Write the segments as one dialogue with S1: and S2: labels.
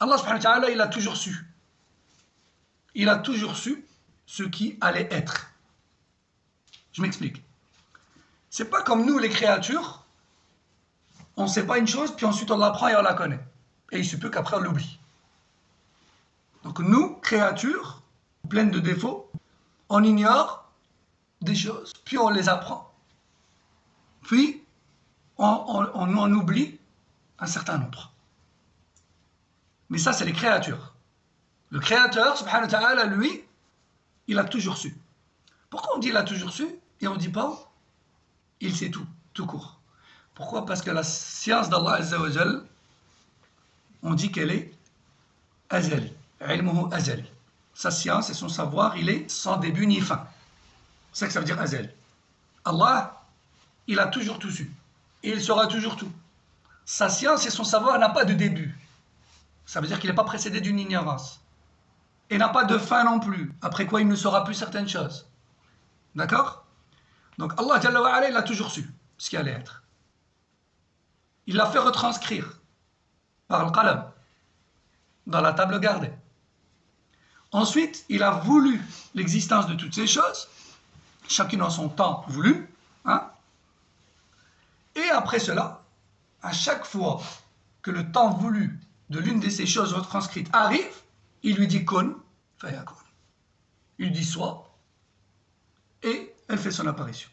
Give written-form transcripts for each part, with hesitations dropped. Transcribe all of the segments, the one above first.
S1: Allah subhanahu wa ta'ala, il a toujours su. Il a toujours su ce qui allait être. Je m'explique. C'est pas comme nous, les créatures, on ne sait pas une chose, puis ensuite on l'apprend et on la connaît. Et il se peut qu'après on l'oublie. Donc nous, créatures, pleines de défauts, on ignore des choses, puis on les apprend. Puis on en oublie un certain nombre. Mais ça, c'est les créatures. Le Créateur, subhanahu wa ta'ala, lui, il a toujours su. Pourquoi on dit il a toujours su et on ne dit pas il sait tout, tout court? Pourquoi? Parce que la science d'Allah Azza wa Jal, on dit qu'elle est azali. Ilmuhu azali. Sa science et son savoir, il est sans début ni fin. C'est ça que ça veut dire azali. Allah, il a toujours tout su. Et il saura toujours tout. Sa science et son savoir n'ont pas de début. Ça veut dire qu'il n'est pas précédé d'une ignorance. Et n'a pas de fin non plus. Après quoi, il ne saura plus certaines choses. D'accord? Donc Allah Jalla wa Ala, il a toujours su ce qui allait être. Il l'a fait retranscrire par le qalam dans la table gardée. Ensuite, il a voulu l'existence de toutes ces choses, chacune en son temps voulu. Hein? Et après cela, à chaque fois que le temps voulu de l'une de ces choses retranscrites arrive, il lui dit kun, fayakun. Il lui dit soit, et elle fait son apparition.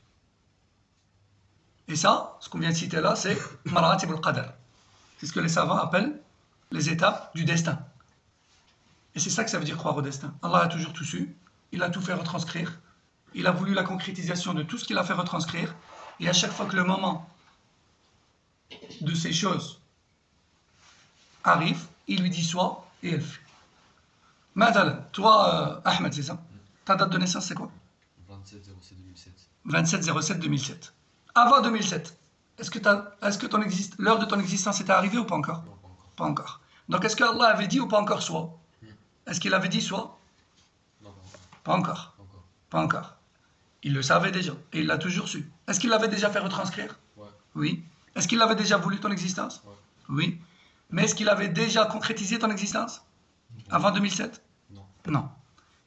S1: Et ça, ce qu'on vient de citer là, c'est maratib al-qadar. C'est ce que les savants appellent les étapes du destin. Et c'est ça que ça veut dire croire au destin. Allah a toujours tout su, il a tout fait retranscrire, il a voulu la concrétisation de tout ce qu'il a fait retranscrire, et à chaque fois que le moment de ces choses arrive, il lui dit soit, et elle fait. Madal, toi, Ahmed, c'est ça? Ta date de naissance, c'est quoi?
S2: 27/07/2007.
S1: 27/07/2007. Avant 2007, est-ce que l'heure de ton existence était arrivée ou pas encore?
S2: Non, pas encore.
S1: Pas encore. Donc est-ce que Allah avait dit ou pas encore soit? Est-ce qu'il avait dit soit?
S2: Non,
S1: Pas encore.
S2: pas encore.
S1: Pas encore. Il le savait déjà et il l'a toujours su. Est-ce qu'il l'avait déjà fait retranscrire?
S2: Ouais.
S1: Oui. Est-ce qu'il avait déjà voulu ton existence?
S2: Ouais.
S1: Oui. Mais est-ce qu'il avait déjà concrétisé ton existence avant 2007?
S2: Non.
S1: Non.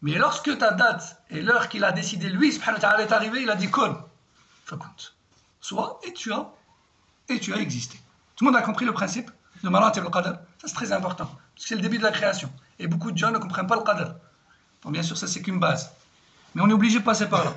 S1: Mais lorsque ta date et l'heure qu'il a décidé, lui, subhanahu wa ta'ala, est arrivé, il a dit kun. Fakout. Soit, et tu as existé. Tout le monde a compris le principe de maratib al-qadar? Ça, c'est très important. Parce que c'est le début de la création. Et beaucoup de gens ne comprennent pas le qadar. Bon, bien sûr, ça, c'est qu'une base. Mais on est obligé de passer par là.